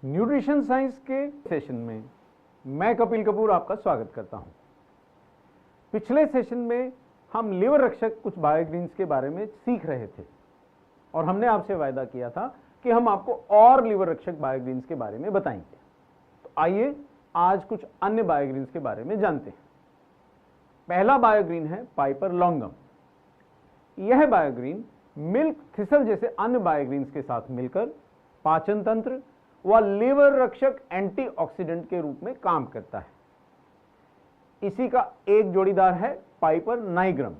Nutrition science के session में मैं कपिल कपूर आपका स्वागत करता हूं। पिछले सेशन में हम लिवर रक्षक कुछ बायोग्रीन्स के बारे में सीख रहे थे और हमने आपसे वायदा किया था कि हम आपको और लिवर रक्षक बायोग्रीन्स के बारे में बताएंगे। तो आइए आज कुछ अन्य बायोग्रीन्स के बारे में जानते हैं। पहला बायोग्रीन है पाइपर लॉन्गम। यह बायोग्रीन मिल्क थिसल जैसे अन्य बायोग्रीन्स के साथ मिलकर पाचन तंत्र व लिवर रक्षक एंटीऑक्सीडेंट के रूप में काम करता है। इसी का एक जोड़ीदार है पाइपर नाइग्रम।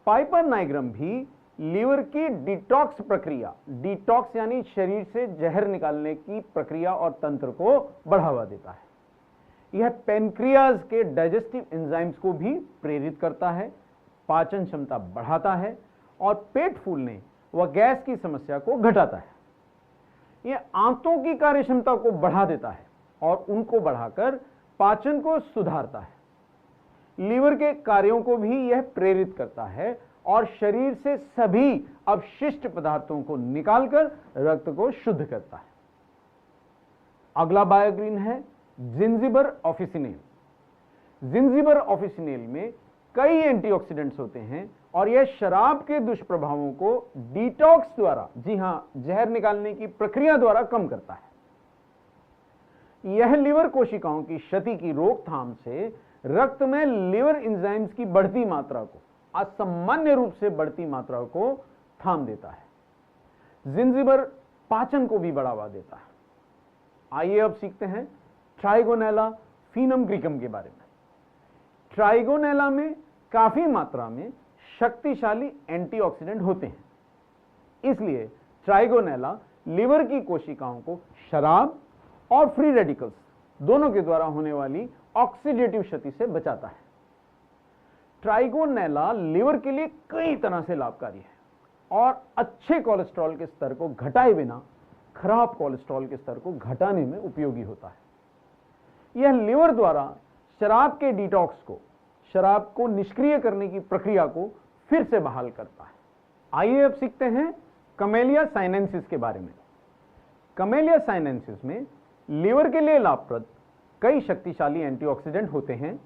पाइपर नाइग्रम भी लीवर की डिटॉक्स प्रक्रिया, डिटॉक्स यानी शरीर से जहर निकालने की प्रक्रिया और तंत्र को बढ़ावा देता है। यह पेनक्रियाज के डाइजेस्टिव एंजाइम्स को भी प्रेरित करता है, पाचन क्षमता बढ़ाता है और पेट फूलने व गैस की समस्या को घटाता है। यह आंतों की कार्यक्षमता को बढ़ा देता है और उनको बढ़ाकर पाचन को सुधारता है। लीवर के कार्यों को भी यह प्रेरित करता है और शरीर से सभी अपशिष्ट पदार्थों को निकालकर रक्त को शुद्ध करता है। अगला बायोग्रीन है जिंजिबर ऑफिसिनेल। जिंजिबर ऑफिसिनेल में कई एंटीऑक्सीडेंट्स होते हैं और यह शराब के दुष्प्रभावों को डिटॉक्स द्वारा, जी हां, जहर निकालने की प्रक्रिया द्वारा कम करता है। यह लिवर कोशिकाओं की क्षति की रोकथाम से रक्त में लिवर एंजाइम्स की बढ़ती मात्रा को, असामान्य रूप से बढ़ती मात्रा को थाम देता है। जिंजिबर पाचन को भी बढ़ावा देता है। आइए अब सीखते हैं ट्राइगोनेला फीनम ग्रीकम के बारे में। ट्राइगोनेला में काफी मात्रा में शक्तिशाली एंटीऑक्सीडेंट होते हैं। इसलिए ट्राइगोनेला लिवर की कोशिकाओं को शराब और फ्री रेडिकल्स दोनों के द्वारा होने वाली ऑक्सीडेटिव क्षति से बचाता है। ट्राइगोनेला लिवर के लिए कई तरह से लाभकारी है और अच्छे कोलेस्ट्रॉल के स्तर को घटाए बिना खराब कोलेस्ट्रॉल के स्तर को घटाने में उपयोगी होता है। यह लिवर द्वारा शराब के डिटॉक्स को, शराब को निष्क्रिय करने की प्रक्रिया को फिर से बहाल करता है। आइए अब सीखते हैं कमेलिया साइनेंसिस के बारे में। कमेलिया साइनेंसिस में लीवर के लिए लाभप्रद कई शक्तिशाली एंटीऑक्सीडेंट होते हैं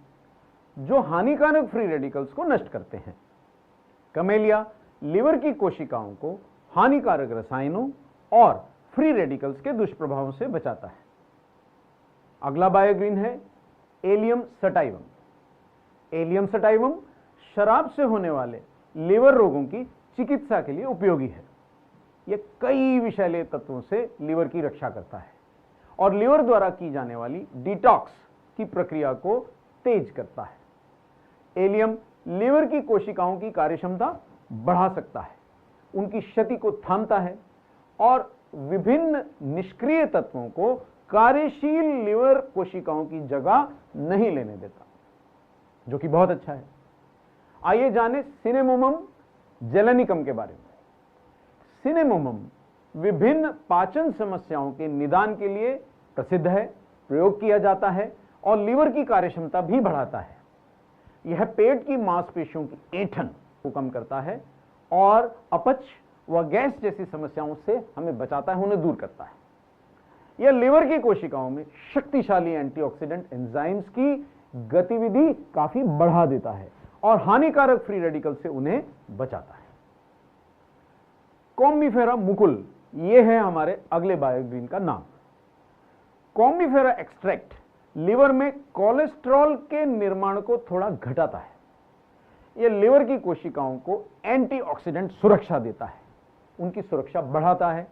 जो हानिकारक फ्री रेडिकल्स को नष्ट करते हैं। कमेलिया लीवर की कोशिकाओं को हानिकारक रसायनों और फ्री रेडिकल्स के दुष्प्रभावों से बचाता है। अगला बायोग्रीन है एलियम सटाइवम। एलियम सटाइवम शराब से होने वाले लिवर रोगों की चिकित्सा के लिए उपयोगी है। यह कई विषैले तत्वों से लिवर की रक्षा करता है और लिवर द्वारा की जाने वाली डिटॉक्स की प्रक्रिया को तेज करता है। एलियम लिवर की कोशिकाओं की कार्यक्षमता बढ़ा सकता है, उनकी क्षति को थामता है और विभिन्न निष्क्रिय तत्वों को कार्यशील लिवर कोशिकाओं की जगह नहीं लेने देता, जो कि बहुत अच्छा है। आइए जानें सिनेमोमम जेलेनिकम के बारे में। सिनेमोमम विभिन्न पाचन समस्याओं के निदान के लिए प्रसिद्ध है, प्रयोग किया जाता है और लीवर की कार्यक्षमता भी बढ़ाता है। यह पेट की मांसपेशियों की ऐंठन को कम करता है और अपच व गैस जैसी समस्याओं से हमें बचाता है, उन्हें दूर करता है। यह लिवर की कोशिकाओं में शक्तिशाली एंटीऑक्सीडेंट एंजाइम्स की गतिविधि काफी बढ़ा देता है और हानिकारक फ्री रेडिकल से उन्हें बचाता है। कॉम्बिफेरा मुकुल, यह है हमारे अगले बायोग्रीन का नाम। कॉम्बिफेरा एक्सट्रैक्ट लिवर में कोलेस्ट्रॉल के निर्माण को थोड़ा घटाता है। यह लिवर की कोशिकाओं को एंटीऑक्सीडेंट सुरक्षा देता है, उनकी सुरक्षा बढ़ाता है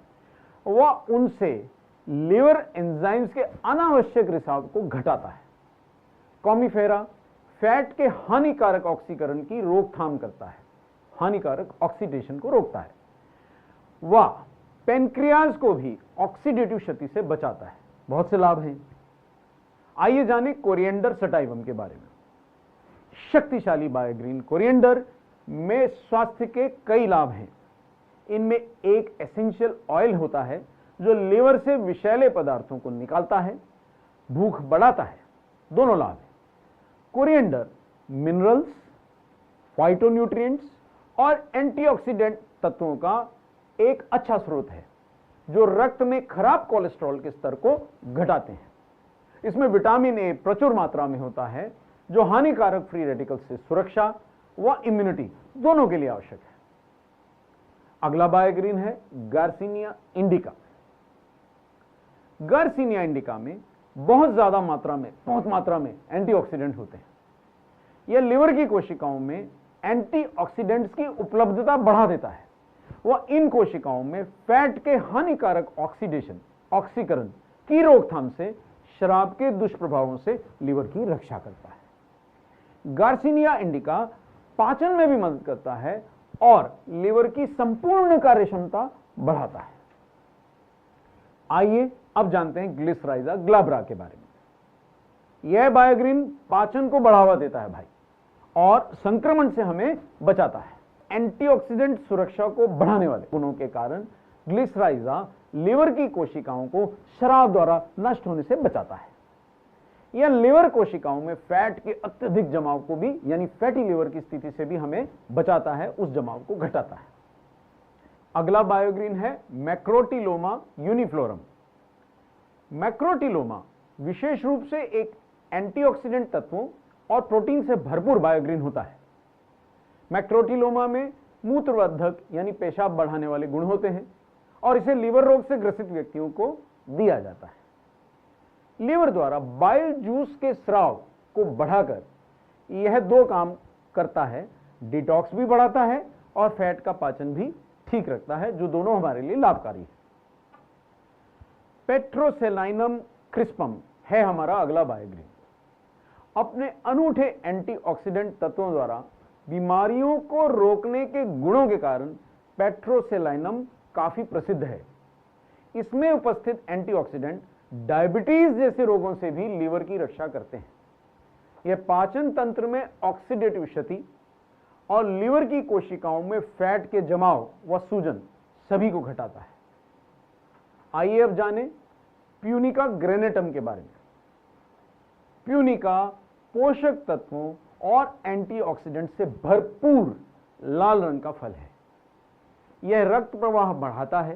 व उनसे लिवर एंजाइम्स के अनावश्यक रिसाव को घटाता है। कॉम्बिफेरा फैट के हानिकारक ऑक्सीकरण की रोकथाम करता है, हानिकारक ऑक्सीडेशन को रोकता है। वह पेनक्रियाज को भी ऑक्सीडेटिव क्षति से बचाता है। बहुत से लाभ हैं। आइए जानें कोरिएंडर सटाइवम के बारे में। शक्तिशाली बायोग्रीन कोरिएंडर में स्वास्थ्य के कई लाभ हैं। इनमें एक एसेंशियल ऑयल होता है जो लिवर से विषैले पदार्थों को निकालता है, भूख बढ़ाता है। दोनों लाभ हैं। कोरिएंडर मिनरल्स, फाइटोन्यूट्रिएंट्स और एंटीऑक्सीडेंट तत्वों का एक अच्छा स्रोत है। जो रक्त में खराब कोलेस्ट्रॉल के स्तर को घटाते हैं। इसमें विटामिन ए प्रचुर मात्रा में होता है, जो हानिकारक फ्री रेडिकल से सुरक्षा व इम्यूनिटी दोनों के लिए आवश्यक है। अगला बायोग्रीन है गार्सिनिया इंडिका। गार्सिनिया इंडिका में बहुत मात्रा में एंटीऑक्सीडेंट होते हैं। यह लिवर की कोशिकाओं में एंटीऑक्सीडेंट्स की उपलब्धता बढ़ा देता है। वह इन कोशिकाओं में फैट के हानिकारक ऑक्सीकरण की रोकथाम से शराब के दुष्प्रभावों से लिवर की रक्षा करता है। गार्सिनिया इंडिका पाचन में भी मदद करता है और लिवर की संपूर्ण कार्यक्षमता बढ़ाता है। आइए अब जानते हैं ग्लिसराइजा ग्लाब्रा के बारे में। यह बायोग्रीन पाचन को बढ़ावा देता है भाई, और संक्रमण से हमें बचाता है। एंटीऑक्सीडेंट सुरक्षा को बढ़ाने वाले गुणों के कारण ग्लिसराइजा लिवर की कोशिकाओं को शराब द्वारा नष्ट होने से बचाता है। यह लिवर कोशिकाओं में फैट के अत्यधिक जमाव को भी, यानी फैटी लिवर की स्थिति से भी हमें बचाता है, उस जमाव को घटाता है। अगला बायोग्रीन है मैक्रोटिलोमा यूनिफ्लोरम। मैक्रोटिलोमा विशेष रूप से एक एंटीऑक्सीडेंट तत्वों और प्रोटीन से भरपूर बायोग्रीन होता है। मैक्रोटिलोमा में मूत्रवर्धक यानी पेशाब बढ़ाने वाले गुण होते हैं और इसे लीवर रोग से ग्रसित व्यक्तियों को दिया जाता है। लीवर द्वारा बाइल जूस के स्राव को बढ़ाकर यह दो काम करता है, डिटॉक्स भी बढ़ाता है और फैट का पाचन भी ठीक रखता है, जो दोनों हमारे लिए लाभकारी है। पेट्रोसेलाइनम क्रिस्पम है हमारा अगला बायोग्रीन। अपने अनूठे एंटीऑक्सीडेंट तत्वों द्वारा बीमारियों को रोकने के गुणों के कारण पेट्रोसेलाइनम काफी प्रसिद्ध है। इसमें उपस्थित एंटीऑक्सीडेंट डायबिटीज जैसे रोगों से भी लीवर की रक्षा करते हैं। यह पाचन तंत्र में ऑक्सीडेटिव क्षति और लीवर की कोशिकाओं में फैट के जमाव व सूजन सभी को घटाता है। आइए अब जानें प्यूनिका ग्रेनेटम के बारे में। प्यूनिका पोषक तत्वों और एंटीऑक्सीडेंट से भरपूर लाल रंग का फल है। यह रक्त प्रवाह बढ़ाता है,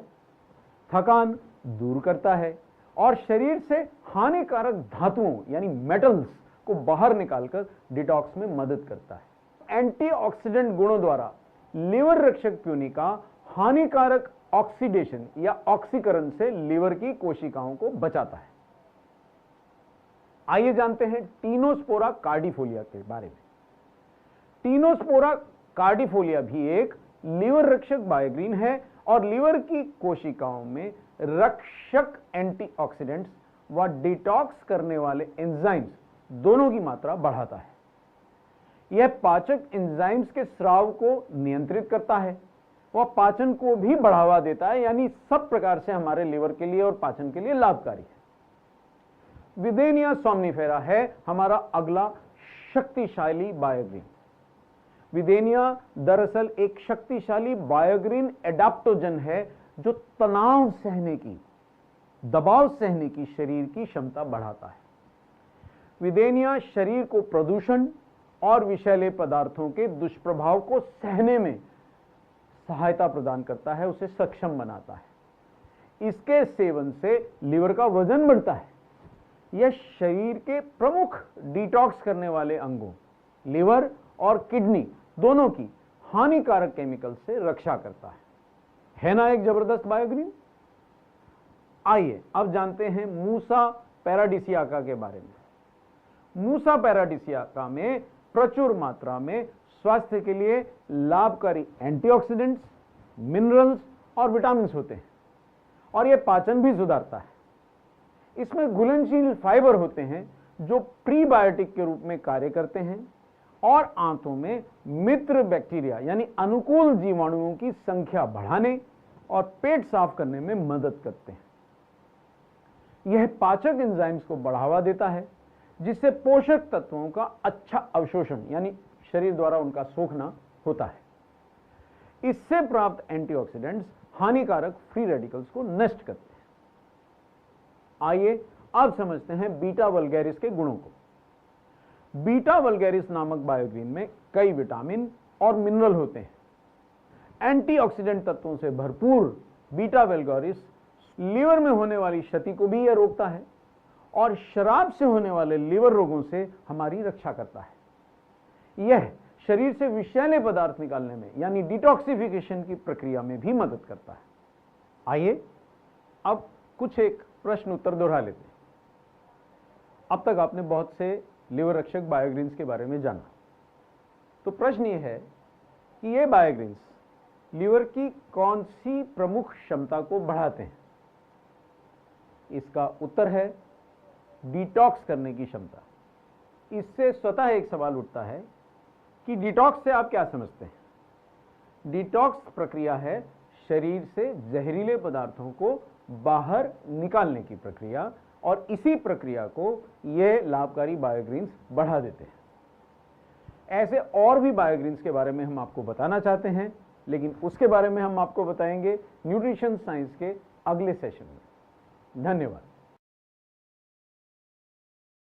थकान दूर करता है और शरीर से हानिकारक धातुओं यानी मेटल्स को बाहर निकालकर डिटॉक्स में मदद करता है। एंटीऑक्सीडेंट गुणों द्वारा लिवर रक्षक प्यूनिका हानिकारक ऑक्सीडेशन या ऑक्सीकरण से लिवर की कोशिकाओं को बचाता है। आइए जानते हैं टीनोस्पोरा कार्डिफोलिया के बारे में। टीनोस्पोरा कार्डिफोलिया भी एक लीवर रक्षक बायोग्रीन है और लीवर की कोशिकाओं में रक्षक एंटीऑक्सीडेंट्स व डिटॉक्स करने वाले एंजाइम्स दोनों की मात्रा बढ़ाता है। यह पाचक एंजाइम्स के स्राव को नियंत्रित करता है, वह पाचन को भी बढ़ावा देता है, यानी सब प्रकार से हमारे लिवर के लिए और पाचन के लिए लाभकारी है। विदेनिया सोमनिफेरा है हमारा अगला शक्तिशाली बायोग्रीन। विदेनिया दरअसल एक शक्तिशाली बायोग्रीन एडाप्टोजन है जो तनाव सहने की, दबाव सहने की शरीर की क्षमता बढ़ाता है। विदेनिया शरीर को प्रदूषण और विषैले पदार्थों के दुष्प्रभाव को सहने में सहायता प्रदान करता है, उसे सक्षम बनाता है। इसके सेवन से लिवर का वजन बढ़ता है। यह शरीर के प्रमुख डिटॉक्स करने वाले अंगों लिवर और किडनी दोनों की हानिकारक केमिकल से रक्षा करता है ना एक जबरदस्त बायोग्रीन। आइए अब जानते हैं मूसा पैराडिसियाका के बारे में। मूसा पैराडिसियाका में प्रचुर मात्रा में स्वास्थ्य के लिए लाभकारी एंटीऑक्सीडेंट्स, मिनरल्स और विटामिन होते हैं और यह पाचन भी सुधारता है। इसमें घुलनशील फाइबर होते हैं जो प्रीबायोटिक के रूप में कार्य करते हैं और आंतों में मित्र बैक्टीरिया यानी अनुकूल जीवाणुओं की संख्या बढ़ाने और पेट साफ करने में मदद करते हैं। यह पाचक एंजाइम्स को बढ़ावा देता है जिससे पोषक तत्वों का अच्छा अवशोषण यानी शरीर द्वारा उनका सोखना होता है। इससे प्राप्त एंटीऑक्सीडेंट्स हानिकारक फ्री रेडिकल्स को नष्ट करते हैं। आइए अब समझते हैं बीटा वल्गैरिस के गुणों को। बीटा वल्गैरिस नामक बायोग्रीन में कई विटामिन और मिनरल होते हैं। एंटीऑक्सीडेंट तत्वों से भरपूर बीटा वल्गैरिस लीवर में होने वाली क्षति को भी यह रोकता है और शराब से होने वाले लीवर रोगों से हमारी रक्षा करता है। यह शरीर से विषैले पदार्थ निकालने में यानी डिटॉक्सिफिकेशन की प्रक्रिया में भी मदद करता है। आइए अब कुछ एक प्रश्न उत्तर दोहरा लेते हैं। अब तक आपने बहुत से लीवर रक्षक बायोग्रीन्स के बारे में जाना, तो प्रश्न यह है कि ये बायोग्रीन्स लीवर की कौन सी प्रमुख क्षमता को बढ़ाते हैं? इसका उत्तर है डिटॉक्स करने की क्षमता। इससे स्वतः एक सवाल उठता है कि डिटॉक्स से आप क्या समझते हैं? डिटॉक्स प्रक्रिया है शरीर से जहरीले पदार्थों को बाहर निकालने की प्रक्रिया, और इसी प्रक्रिया को ये लाभकारी बायोग्रीन्स बढ़ा देते हैं। ऐसे और भी बायोग्रीन्स के बारे में हम आपको बताना चाहते हैं, लेकिन उसके बारे में हम आपको बताएंगे न्यूट्रिशन साइंस के अगले सेशन में। धन्यवाद।